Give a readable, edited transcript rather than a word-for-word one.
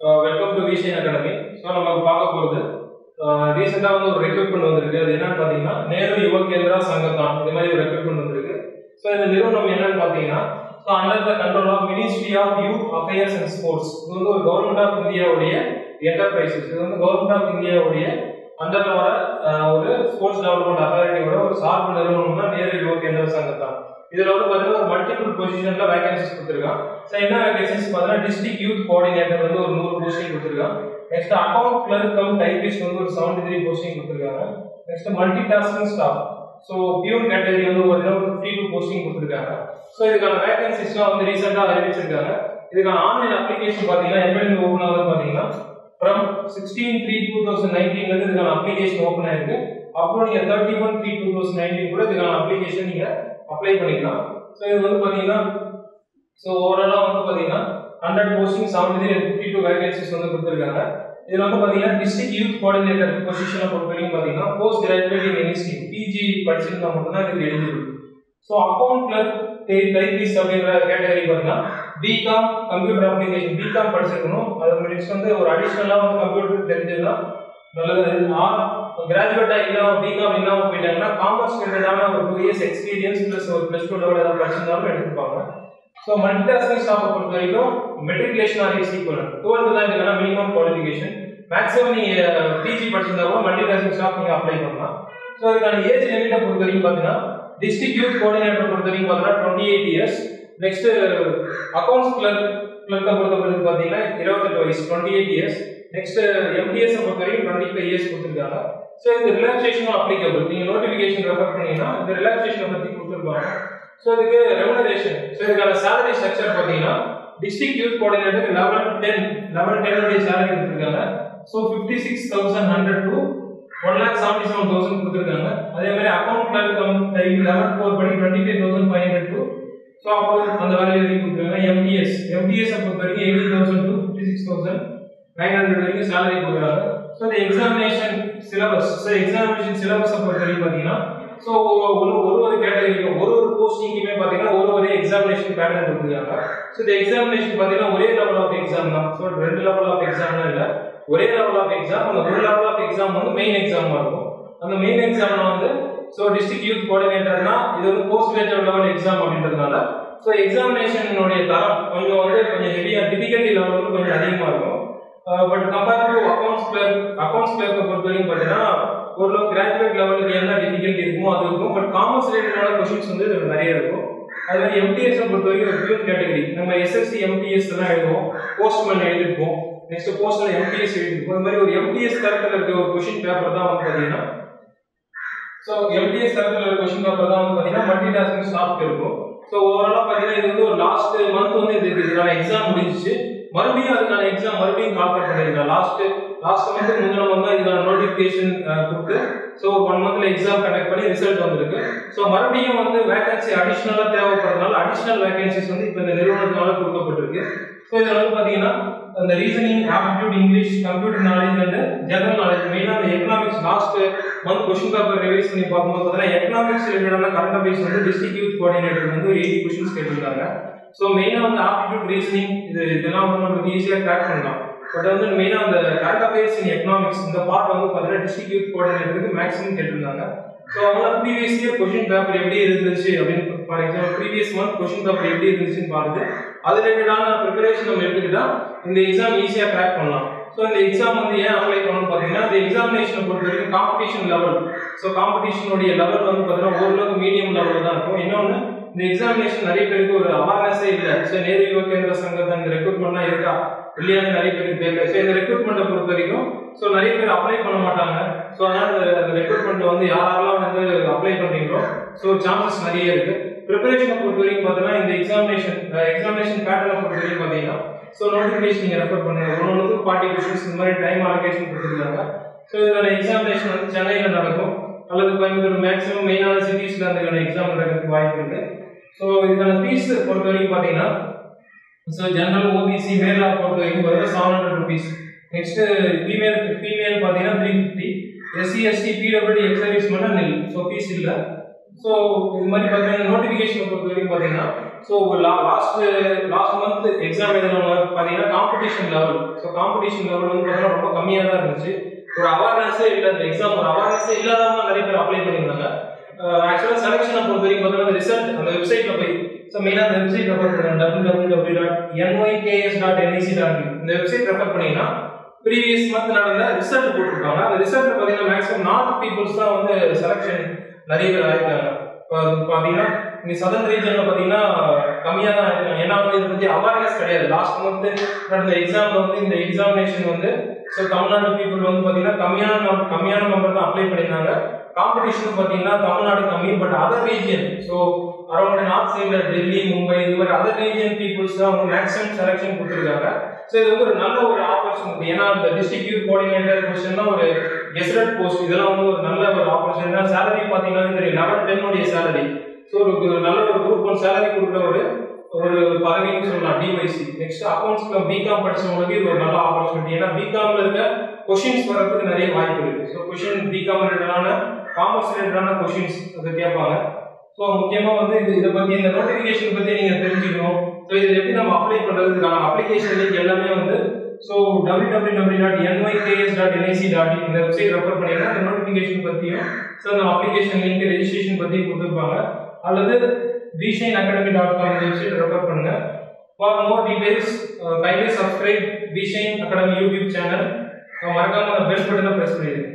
Welcome to vision academy. So நம்ம பார்க்க போகிறது ரீசெண்டாக வந்து ஒரு ரெக்ரூட்மெண்ட் வந்திருக்கு. அது என்னன்னு பார்த்தீங்கன்னா நேரு யுவ கேந்திரா சங்கத்தான் இது மாதிரி ஒரு ரெக்ரூட்மெண்ட் வந்திருக்கு. ஸோ இந்த நிறுவனம் என்னன்னு பார்த்தீங்கன்னா so under the control of ministry of youth affairs and sports. இது வந்து ஒரு கவர்மெண்ட் ஆஃப் இந்தியாவுடைய என்டர்பிரைசஸ். இது வந்து கவர்மெண்ட் ஆஃப் இந்தியாவுடைய அண்டரில் வர ஒரு ஸ்போர்ட்ஸ் டெவலப்மெண்ட் அத்தாரிட்டியோட ஒரு சார்பு நிறுவனம் தான் நேரு யுவ கேந்திரா சங்கத்தான். இதில் வந்து பார்த்தீங்கன்னா ஒரு மல்டிபிள் பொசிஷனில் வேகன்சிஸ் கொடுத்துருக்கான். ஸோ என்ன வேகன்சிஸ் பார்த்தீங்கன்னா டிஸ்ட்ரிக்ட் யூத் கோஆர்டினேட்டர் வந்து ஒரு 100 போஸ்டிங் கொடுத்துருக்கான். Next account clerk cum typist வந்து ஒரு 73 போஸ்டிங் கொடுத்துருக்காங்க. Next multitasking staff so peon category வந்து ஒரு 52 போஸ்டிங் கொடுத்துருக்காங்க. ஸோ இதுக்கான வேகன்சிஸ்லாம் வந்து ரீசெண்டாக அறிவிச்சிருக்காங்க. இதுக்கான ஆன்லைன் அப்ளிகேஷன் பார்த்தீங்கன்னா எப்படின்னு ஓப்பன் ஆகுது பார்த்தீங்கன்னா ஃப்ரம் 16/3/2019 இதுக்கான அப்ளிகேஷன் ஓப்பன் ஆயிருக்கு. அப்புறம் நீங்கள் 31/3/2019 கூட இதுக்கான அப்ளிகேஷன் நீங்கள் அப்ளை பண்ணிக்கலாம். ஸோ இது வந்து பார்த்தீங்கன்னா ஸோ ஓவராலாக வந்து பார்த்தீங்கன்னா 100 போஸ்டிங் 73 and 52 வேகன்சிஸ் வந்து கொடுத்துருக்காங்க. இதில் வந்து பார்த்தீங்கன்னா டிஸ்ட்ரிக்ட் யூத் கோஆர்டினேட்டர் பொசிஷனை பொறுத்த வரைக்கும் பார்த்தீங்கன்னா போஸ்ட் கிராஜுவேட்டிங் எனிஸ்டி பிஜி படிச்சிருந்தா மட்டும்தான் இதுக்கு eligible. So account clerk typist அப்படின்ற கேட்டகரி பார்த்தீங்கன்னா பிகாம் கம்ப்யூட்டர் அப்ளிகேஷன் பிகாம் படிச்சிருக்கணும். அது நெக்ஸ்ட் வந்து ஒரு அடிஷ்னலாக வந்து கம்ப்யூட்டர் தெரிஞ்சதுன்னா நல்லது. கிராஜுவேட்டா இல்லாம பிகாம் இல்லாம போயிட்டாங்கன்னா காமர்ஸ் ரிலேட்டடான ஒரு 2 இயர்ஸ் எக்ஸ்பீரியன்ஸ் பிளஸ் ஒரு +2 லெவல் ஏதாவது படிச்சிருந்தாலும் எடுத்துப்பாங்க. ஸோ மல்டி டாஸ்கிங் ஸ்டாஃபை பொறுத்த வரைக்கும் matriculation R is equal 12th தான் இதுக்கான மினிமம் குவாலிஃபிகேஷன். மேக்ஸிமம் நீங்கள் பிஜி படிச்சிருந்தா கூட மல்டி டாஸ்கிங் ஸ்டாஃப் நீங்கள் அப்ளை பண்ணலாம். ஸோ இதுக்கான ஏஜ் லிமிட்டை பொறுத்த வரைக்கும் பார்த்தீங்கன்னா டிஸ்ட்ரிக்ட் யூத் கோஆர்டினேட்டர் பொறுத்த வரைக்கும் பார்த்தீங்கன்னா 28 இயர்ஸ். நெக்ஸ்ட் அக்கௌண்ட்ஸ் கிளர்க்கை பொறுத்த வரைக்கும் பார்த்தீங்கன்னா 28 வயசு 28 இயர்ஸ். நெக்ஸ்ட் எம்டிஎஸ் பொறுத்த வரைக்கும் 25 இயர்ஸ் கொடுத்துருக்காங்க. ஸோ இந்த ரிலாக்ஸேஷனும் அப்ளிகபிள். நீங்கள் நோட்டிஃபிகேஷன் ரெஃபர் பண்ணீங்கன்னா இந்த ரிலாக்ஸேஷனை பற்றி கொடுத்துருப்பாங்க. ஸோ இதுக்கு ரெமுனரேஷன் ஸோ இதுக்கான சேலரி ஸ்ட்ரக்சர் பார்த்தீங்கன்னா district youth coordinator level 10 salary கொடுத்துருக்காங்க. ஸோ 56,100 to 1,77,000 கொடுத்துருக்காங்க. அதே மாதிரி அக்கௌண்ட் கிளர்க் லெவல் 4 படி 25,500 to ஸோ அப்போ அந்த வேலையை எழுதி கொடுத்துருக்காங்க. எம்டிஎஸ் பொறுத்த வரைக்கும் 80,000 to 56,900 வரைக்கும் சேலரி கொடுக்குறாங்க. ஸோ இந்த எக்ஸாமினேஷன் சிலபஸ் சிலபஸை பொறுத்த வரைக்கும் பார்த்தீங்கன்னா ஸோ ஒரு கேட்டகரிக்கும் ஒரு போஸ்டிங்குமே பார்த்தீங்கன்னா ஒரு எக்ஸாமினேஷன் பேட்டர்ன் கொடுத்துருக்காங்க. ஸோ இந்த எக்ஸாமினேஷன் பார்த்தீங்கன்னா ஒரே லெவல் ஆஃப் எக்ஸாம் தான். ஸோ 2 லெவல் ஆஃப் எக்ஸாம்லாம் இல்லை, ஒரே லெவல் ஆஃப் எக்ஸாம். அந்த ஒரு லெவல் ஆஃப் எக்ஸாம் வந்து மெயின் எக்ஸாமாக இருக்கும். அந்த மெயின் எக்ஸாம்ல வந்து ஸோ டிஸ்ட்ரிக்ட் யூத் கோஆர்டினேட்டர்னா இது வந்து போஸ்ட் கிராஜுவேட் லெவல் எக்ஸாம் அப்படின்றதுனால ஸோ எக்ஸாமினேஷனுடைய தரம் கொஞ்சம் ஹெவியாக டிஃபிகல்ட்டி லெவல் வந்து கொஞ்சம் அதிகமாக இருக்கும். பட் கம்பேர் டு அக்கௌண்ட்ஸ் கிளர்க்கை பொறுத்த வரைக்கும் பார்த்தீங்கன்னா ஓரளவு கிராஜுவேட் லெவலுக்கு என்ன டிஃபிகல்ட்டி இருக்குமோ அது இருக்கும். பட் காமர்ஸ் ரிலேட்டடான கொஸ்டின்ஸ் வந்து நிறைய இருக்கும். அது மாதிரி எம்டிஎஸ் பொறுத்த வரைக்கும் ஒரு பியூன் கேட்டகரி நம்ம எஸ்எஸ்சி எம்டிஎஸ் எல்லாம் எழுதுவோம், போஸ்ட்மேன் எழுதிருப்போம், நெக்ஸ்ட் போஸ்ட்ல எம்டிஎஸ் எழுதிருப்போம். இந்த மாதிரி ஒரு எம்டிஎஸ் தரத்தில் இருக்க ஒரு கொஸ்டின் பேப்பர் தான் வந்து பார்த்தீங்கன்னா ஸோ எம்டிஎஸ் தரத்தில் இருக்க கொஸ்டின் பேப்பர் தான் வந்து பார்த்தீங்கன்னா மல்டி டாஸ்கிங் ஸ்டாஃப்க்கு இருக்கும். ஸோ ஓவராலாக பார்த்தீங்கன்னா இது வந்து ஒரு லாஸ்ட் மந்த் வந்து இதுக்கான எக்ஸாம் முடிஞ்சிச்சு. மறுபடியும் அதுக்கான எக்ஸாம் மறுபடியும் கால்குலேட் பண்ணிருக்காங்க. லாஸ்ட் மந்த் முந்தின மந்த் தான் இதுக்கான நோட்டிஃபிகேஷன் கொடுத்து ஸோ 1 மந்த்ல எக்ஸாம் கண்டக்ட் பண்ணி ரிசல்ட் வந்திருக்கு. ஸோ மறுபடியும் வந்து வேகன்சி அடிஷ்னலாக தேவைப்படுறதுனால அடிஷ்னல் வேகன்சிஸ் வந்து இப்போ இந்த நிறுவனத்தினால கொடுக்கப்பட்டிருக்கு. ஸோ இதில் வந்து பார்த்தீங்கன்னா அந்த reasoning, aptitude, English, computer knowledge and general knowledge மெயினாக அந்த economics last month question paper revise பண்ணி பார்க்கும்போது பார்த்தீங்கன்னா எக்கனாமிக்ஸ் ரிலேட்டடான கரண்ட் அஃபேர்ஸ் வந்து டிஸ்ட்ரிக்ட் யூத் கோஆர்டினேட்டர் வந்து 80 கொஸ்டின்ஸ் கேட்டிருக்காங்க. ஸோ மெயினாக வந்து ஆப்டிடியூட், ரீசனிங் இதெல்லாம் வந்து நம்மளுக்கு ஈஸியாக கிராக் பண்ணலாம். பட் வந்து மெயினாக அந்த கரண்ட் அஃபேர்ஸ் இன் எக்கனாமிக்ஸ் இந்த பார்ட் வந்து பார்த்தீங்கன்னா டிஸ்ட்ரிக்ட் யூத் கோஆர்டினேட்டருக்கு மேக்ஸிமம் கேட்டிருந்தாங்க. ஸோ அவங்க ப்ரீவியஸ் இயர் கொஸ்டின் பேப்பர் எப்படி இருந்துச்சு அப்படின்னு for example previous month question paper எப்படி இருந்துச்சுன்னு பார்த்து அது ரிலேட்டடான ப்ரிப்பரேஷன் நம்ம எடுத்துக்கிட்டா இந்த எக்ஸாம் ஈஸியாக கிராக் பண்ணலாம். ஸோ இந்த எக்ஸாம் வந்து ஏன் அப்ளை பண்ணணும்னு பார்த்தீங்கன்னா இந்த எக்ஸாமினேஷனை பொறுத்த வரைக்கும் காம்படிஷன் லெவல் ஸோ காம்படிஷனுடைய லெவல் வந்து பார்த்தீங்கன்னா ஓரளவுக்கு மீடியம் லெவலில் தான் இருக்கும். இன்னொன்று இந்த எக்ஸாமினேஷன் நிறைய பேருக்கு ஒரு அவேர்னஸே இல்லை. ஸோ நேரு யுவ கேந்திரா சங்கத்தான் இந்த ரெக்ரூட்மெண்ட்லாம் இருக்கா இல்லையான்னு நிறைய பேருக்கு தெரியல. ஸோ இந்த ரெக்ரூட்மெண்ட்டை பொறுத்த வரைக்கும் ஸோ நிறைய பேர் அப்ளை பண்ண மாட்டாங்க. ஸோ அதனால் இந்த ரெக்ரூட்மெண்ட் வந்து யாரெல்லாம் வந்து அப்ளை பண்ணுறீங்களோ ஸோ சான்சஸ் நிறைய இருக்குது. ப்ரிப்பரேஷனை பொறுத்த வரைக்கும் பார்த்தீங்கன்னா இந்த எக்ஸாமினேஷன் பேட்டர்னை பொறுத்த வரைக்கும் பார்த்தீங்கன்னா ஸோ நோட்டிஃபிகேஷன் நீங்கள் ரெஃபர் பண்ணுங்கள். 1 40 கொஸ்டின்ஸ் இந்த மாதிரி டைம் அலோகேஷன் கொடுத்துருக்காங்க. ஸோ இதோட எக்ஸாமினேஷன் வந்து சென்னையில் நடக்கும் அல்லது கோயம்புத்தூர் மேக்ஸிமம் மெயினான சிட்டிஸில் அதுக்கான எக்ஸாம் நடக்கிறதுக்கு வாய்ப்பு இருக்குது. ஸோ இதுக்கான ஃபீஸ் பொறுத்த வரைக்கும் பார்த்தீங்கன்னா ஸோ ஜென்ரல் ஓபிசி மேலாக பொறுத்த வரைக்கும் பார்த்தீங்கன்னா 700 rupees. நெக்ஸ்ட்டு ஃபீமேல் பார்த்தீங்கன்னா 350. SC ST PWD ex service மட்டும் நில். ஸோ ஃபீஸ் இல்லை. ஸோ இது மாதிரி பார்த்தீங்கன்னா நோட்டிஃபிகேஷனை பொறுத்த வரைக்கும் பார்த்தீங்கன்னா ஸோ லாஸ்ட் மந்த் எக்ஸாம் எழுதுனவங்க பார்த்தீங்கன்னா competition level. So competition level வந்து பார்த்தீங்கன்னா ரொம்ப கம்மியாக தான் இருந்துச்சு. ஒரு அவேர்னஸே இல்லை, இந்த எக்ஸாம் ஒரு அவேர்னஸே இல்லாதவங்க நிறைய பேர் அப்ளை பண்ணியிருந்தாங்க. ஆக்சுவலாக செலெக்ஷனை பொறுத்த வரைக்கும் பார்த்தீங்கன்னா ரிசல்ட் அந்த வெப்சைட்டில் போய் ஸோ மெயினாக அந்த வெப்சைட் ரெஃபர் பண்ணுங்க www.nyks.nic.in இந்த வெப்சைட் ரெஃபர் பண்ணிங்கன்னா ப்ரீவியஸ் மந்த் நடந்த ரிசல்ட் போட்டிருக்காங்க. அந்த ரிசல்ட் பார்த்தீங்கன்னா மேக்ஸிமம் நார்த் பீப்புள்ஸ் தான் வந்து செலெக்ஷன் நிறைய பேர் ஆயிருக்காங்க. இப்போ பார்த்தீங்கன்னா இங்கே சதர்ன் ரீஜனில் பார்த்தீங்கன்னா கம்மியாக தான் ஆயிருக்காங்க. ஏன்னா வந்து இதை பற்றி அவேர்னஸ் கிடையாது. லாஸ்ட் மந்த் நடந்த எக்ஸாமில் வந்து இந்த எக்ஸாமினேஷன் வந்து ஸோ தமிழ்நாடு பீப்புள் வந்து பார்த்தீங்கன்னா கம்மியான நம்பர் தான் அப்ளை பண்ணியிருந்தாங்க. காம்படிஷன் பார்த்தீங்கன்னா தமிழ்நாடு கம்மி, but other region so around north சைடில் டெல்லி, மும்பை இது மாதிரி அதர் ரீஜியன் பீப்புள்ஸ் தான் வந்து மேக்ஸிமம் செலெக்ஷன் கொடுத்துருக்காங்க. ஸோ இது வந்து ஒரு நல்ல ஒரு ஆப்பர்ச்சுனிட்டி. ஏன்னா இந்த டிஸ்ட்ரிக்ட் யூத் கோஆர்டினேட்டர் பொசிஷன் ஒரு கெஸ்டட் போஸ்ட், இதெல்லாம் வந்து ஒரு நல்ல ஒரு ஆப்பர்ச்சுனிட்டி. சேலரி பார்த்தீங்கன்னா தெரியும், லெவல் 10 உடைய சேலரி. ஸோ ஒரு நல்ல ஒரு குரூப் 1 சேலரி கொடுக்குற ஒரு பதவின்னு சொல்லலாம் டிவைசி. நெக்ஸ்ட் அக்கௌண்ட்ஸ் பிகாம் படிச்சவங்களுக்கு இது ஒரு நல்ல ஆப்பர்ச்சுனிட்டி. ஏன்னா பிகாம்ல இருக்க கொஷின்ஸ் வரதுக்கு நிறைய வாய்ப்பு இருக்கு. ஸோ கொஷின் பிகாம் ரிலேட்டடான காமர்ஸ் ரிலேட்டடான கொஷின்ஸ் அதை கேட்பாங்க. ஸோ முக்கியமாக வந்து இதை பற்றி இந்த நோட்டிஃபிகேஷன் பற்றி நீங்கள் தெரிஞ்சுக்கணும். ஸோ இதில் எப்படி நம்ம அப்ளை பண்ணுறதுக்கான அப்ளிகேஷன் லிங்க் எல்லாமே வந்து ஸோ www.nyks.nic.in இந்த வெப்சைட் ரெஃபர் பண்ணிங்கன்னா அந்த நோட்டிஃபிகேஷன் பற்றியும் ஸோ அந்த அப்ளிகேஷன் லிங்க் ரெஜிஸ்ட்ரேஷன் பற்றி கொடுத்துருப்பாங்க. அல்லது bshineacademy.com இந்த வெப்சைட் ரெஃபர் பண்ணுங்க. For more details kindly subscribe bshine academy YouTube channel. மறக்காம அந்த பெல் பட்டனை பிரஸ் பண்ணிடுங்க.